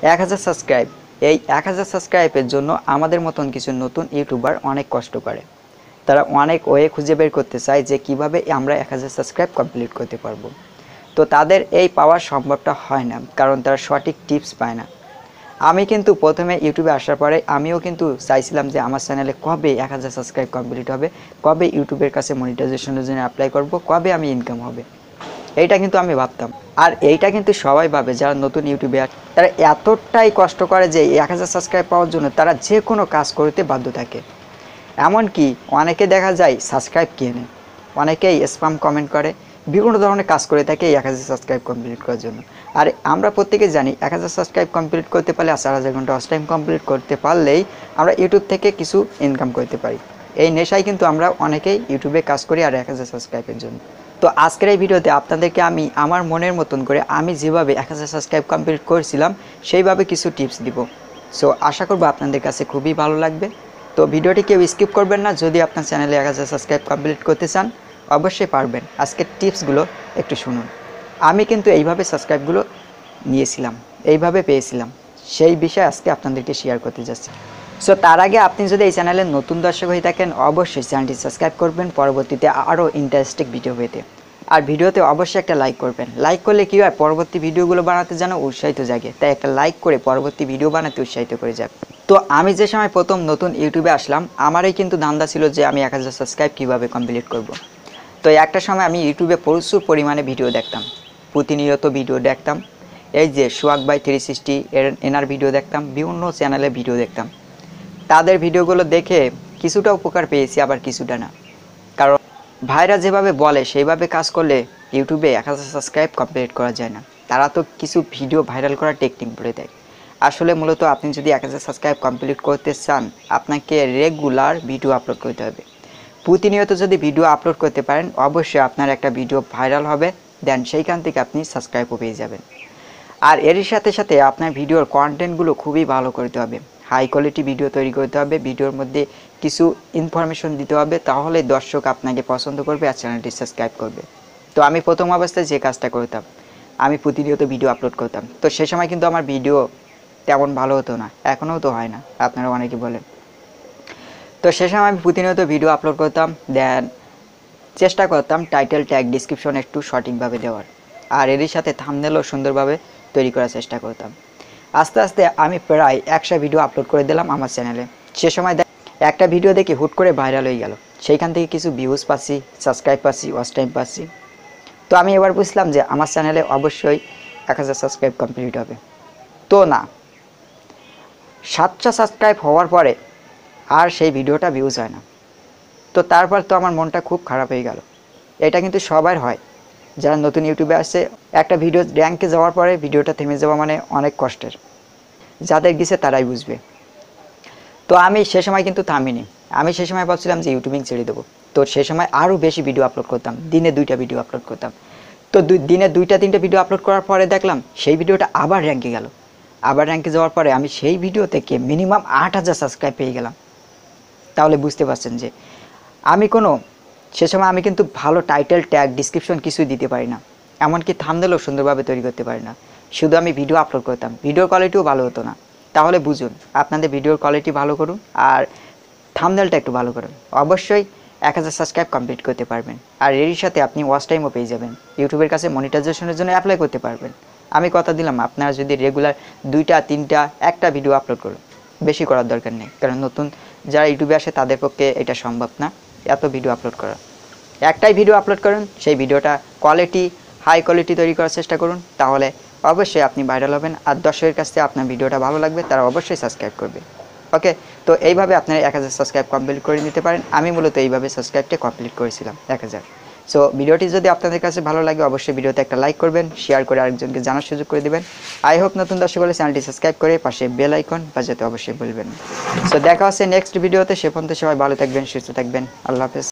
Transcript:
1000 subscribe. এই 1000 সাবস্ক্রাইবের জন্য আমাদের মতন কিছু নতুন ইউটিউবার অনেক কষ্ট করে। তারা অনেক ওয়ে খুঁজে বের করতে চায় যে কিভাবে আমরা 1000 সাবস্ক্রাইব কমপ্লিট করতে পারবো। তো তাদের এই পাওয়া সম্ভবটা হয় না, কারণ তারা সঠিক টিপস পায় না। আমি কিন্তু প্রথমে ইউটিউবে আসার পরে আমিও কিন্তু চাইছিলাম যে আমার চ্যানেলে কবে 1000 সাবস্ক্রাইব কমপ্লিট হবে, কবে ইউটিউবের কাছে মনিটাইজেশনের জন্য অ্যাপ্লাই করব, কবে আমি ইনকাম হবে, এইটা কিন্তু আমি ভাবতাম। আর এইটা কিন্তু সবাই ভাবে যারা নতুন ইউটিউবে আসে, তারা এতটাই কষ্ট করে যে 1000 সাবস্ক্রাইব পাওয়ার জন্য তারা যে কোনো কাজ করতে বাধ্য থাকে। এমনকি অনেকে দেখা যায় সাবস্ক্রাইব কেনে, অনেকেই স্প্যাম কমেন্ট করে, বিভিন্ন ধরনের কাজ করে থাকে এই 1000 সাবস্ক্রাইব কমপ্লিট করার জন্য। আর আমরা প্রত্যেকে জানি 1000 সাবস্ক্রাইব কমপ্লিট করতে পারলে, 4000 ঘন্টা ওয়াচ টাইম কমপ্লিট করতে পারলেই আমরা ইউটিউব থেকে কিছু ইনকাম করতে পারি। এই নেশায় কিন্তু আমরা অনেকেই ইউটিউবে কাজ করি আর 1000 সাবস্ক্রাইবের জন্য। তো আজকের এই ভিডিওতে আপনাদেরকে আমি আমার মনের মতন করে আমি যেভাবে 1000 সাবস্ক্রাইব কমপ্লিট করেছিলাম সেইভাবে কিছু টিপস দিব। সো আশা করব আপনাদের কাছে খুবই ভালো লাগবে। তো ভিডিওটি কেউ স্কিপ করবেন না। যদি আপনার চ্যানেলে 1000 সাবস্ক্রাইব কমপ্লিট করতে চান অবশ্যই পারবেন। আজকের টিপসগুলো একটু শুনুন। আমি কিন্তু এইভাবে সাবস্ক্রাইবগুলো নিয়েছিলাম, এইভাবে পেয়েছিলাম, সেই বিষয়ে আজকে আপনাদেরকে শেয়ার করতে যাচ্ছি। সো তার আগে আপনি যদি এই চ্যানেলের নতুন দর্শক হয়ে থাকেন অবশ্যই চ্যানেলটি সাবস্ক্রাইব করবেন পরবর্তীতে আরও ইন্টারেস্টিং ভিডিও পেতে। আর ভিডিওতে অবশ্যই একটা লাইক করবেন। লাইক করলে কী হয়, পরবর্তী ভিডিওগুলো বানাতে যেন উৎসাহিত জাগে, তাই একটা লাইক করে পরবর্তী ভিডিও বানাতে উৎসাহিত করে যাবে। তো আমি যে সময় প্রথম নতুন ইউটিউবে আসলাম আমারই কিন্তু ধান্দা ছিল যে আমি 1000 সাবস্ক্রাইব কীভাবে কমপ্লিট করব। তো একটা সময় আমি ইউটিউবে প্রচুর পরিমাণে ভিডিও দেখতাম, প্রতিনিয়ত ভিডিও দেখতাম। এই যে সোহাগ ভাই 360 এনার ভিডিও দেখতাম, বিভিন্ন চ্যানেলে ভিডিও দেখতাম। তাদের ভিডিওগুলো দেখে কিছুটা উপকার পেয়েছি, আবার কিছুটা না। কারণ ভাইরা যেভাবে বলে সেইভাবে কাজ করলে ইউটিউবে 1000 সাবস্ক্রাইব কমপ্লিট করা যায় না। তারা তো কিছু ভিডিও ভাইরাল করার টেকনিক বলে দেয়। আসলে মূলত আপনি যদি 1000 সাবস্ক্রাইব কমপ্লিট করতে চান আপনাকে রেগুলার ভিডিও আপলোড করতে হবে। প্রতিনিয়ত যদি ভিডিও আপলোড করতে পারেন অবশ্যই আপনার একটা ভিডিও ভাইরাল হবে, দেন সেইখান থেকে আপনি সাবস্ক্রাইবও পেয়ে যাবেন। আর এর সাথে সাথে আপনার ভিডিওর কন্টেন্টগুলো খুবই ভালো করতে হবে, হাই কোয়ালিটি ভিডিও তৈরি করতে হবে, ভিডিওর মধ্যে কিছু ইনফরমেশন দিতে হবে, তাহলে দর্শক আপনাকে পছন্দ করবে আর চ্যানেলটি সাবস্ক্রাইব করবে। তো আমি প্রথম অবস্থায় যে কাজটা করতাম, আমি প্রতিনিয়ত ভিডিও আপলোড করতাম। তো সে সময় কিন্তু আমার ভিডিও তেমন ভালো হতো না, এখনও তো হয় না, আপনারা অনেকে বলেন। তো সে সময় আমি প্রতিনিয়ত ভিডিও আপলোড করতাম, দেন চেষ্টা করতাম টাইটেল ট্যাগ ডিসক্রিপশন একটু সঠিকভাবে দেওয়ার, আর এরই সাথে থাম্বনেলও সুন্দরভাবে তৈরি করার চেষ্টা করতাম। আস্তে আস্তে আমি প্রায় 100 ভিডিও আপলোড করে দিলাম আমার চ্যানেলে। সে সময় একটা ভিডিও দেখে হুট করে ভাইরাল হয়ে গেল, সেইখান থেকে কিছু ভিউজ পাচ্ছি, সাবস্ক্রাইব পাচ্ছি, ওয়াচ টাইম পাচ্ছি। তো আমি এবার বুঝলাম যে আমার চ্যানেলে অবশ্যই 1000 সাবস্ক্রাইব কমপ্লিট হবে। তো না, 700 সাবস্ক্রাইব হওয়ার পরে আর সেই ভিডিওটা ভিউজ হয় না। তো তারপর তো আমার মনটা খুব খারাপ হয়ে গেল। এটা কিন্তু সবার হয়, যারা নতুন ইউটিউবে আসছে। একটা ভিডিও র্যাঙ্কে যাওয়ার পরে ভিডিওটা থেমে যাওয়া মানে অনেক কষ্টের, যাদের গেছে তারাই বুঝবে। তো আমি সে সময় কিন্তু থামিনি, আমি সে সময় ভাবছিলাম যে ইউটিউবিং ছেড়ে দেবো। তো সে সময় আরও বেশি ভিডিও আপলোড করতাম, দিনে 2টা ভিডিও আপলোড করতাম। তো দিনে 2টা 3টা ভিডিও আপলোড করার পরে দেখলাম সেই ভিডিওটা আবার র্যাঙ্কে গেল। আবার র্যাঙ্কে যাওয়ার পরে আমি সেই ভিডিও থেকে মিনিমাম 8000 সাবস্ক্রাইব পেয়ে গেলাম। তাহলে বুঝতে পারছেন যে সে সময় আমি কিন্তু ভালো টাইটেল ট্যাগ ডিসক্রিপশন কিছুই দিতে পারি না, এমনকি থাম্বনেলও সুন্দরভাবে তৈরি করতে পারি না। শুধু আমি ভিডিও আপলোড করতাম, ভিডিওর কোয়ালিটিও ভালো হতো না। তাহলে বুঝুন, আপনাদের ভিডিওর কোয়ালিটি ভালো করুন আর থাম্বনেলটা একটু ভালো করুন, অবশ্যই 1000 সাবস্ক্রাইব কমপ্লিট করতে পারবেন। আর এর সাথে আপনি ওয়াচ টাইমও পেয়ে যাবেন, ইউটিউবের কাছে মনিটাইজেশনের জন্য অ্যাপ্লাই করতে পারবেন। আমি কথা দিলাম আপনারা যদি রেগুলার 2টা 3টা একটা ভিডিও আপলোড করুন, বেশি করার দরকার নেই, কারণ নতুন যারা ইউটিউবে আসে তাদের পক্ষে এটা সম্ভব না এত ভিডিও আপলোড করা। একটাই ভিডিও আপলোড করুন, সেই ভিডিওটা হাই কোয়ালিটি তৈরি করার চেষ্টা করুন, তাহলে অবশ্যই আপনি ভাইরাল হবেন। আর দর্শকের কাছ থেকে আপনার ভিডিওটা ভালো লাগবে, তারা অবশ্যই সাবস্ক্রাইব করবে। ওকে, তো এইভাবে আপনারা 1000 সাবস্ক্রাইব কমপ্লিট করে নিতে পারেন। আমি মূলত এইভাবে সাবস্ক্রাইবটা কমপ্লিট করেছিলাম 1000। সো ভিডিওটি যদি আপনাদের কাছে ভালো লাগে অবশ্যই ভিডিওতে একটা লাইক করবেন, শেয়ার করে আরেকজনকে জানার সুযোগ করে দেবেন। আই হোপ নতুন দর্শক হলে চ্যানেলটি সাবস্ক্রাইব করে পাশে বেল আইকন বাজাতে অবশ্যই ভুলবেন না। সো দেখা হচ্ছে নেক্সট ভিডিওতে, সে পর্যন্ত সবাই ভালো থাকবেন, সুস্থ থাকবেন। আল্লাহ হাফেজ।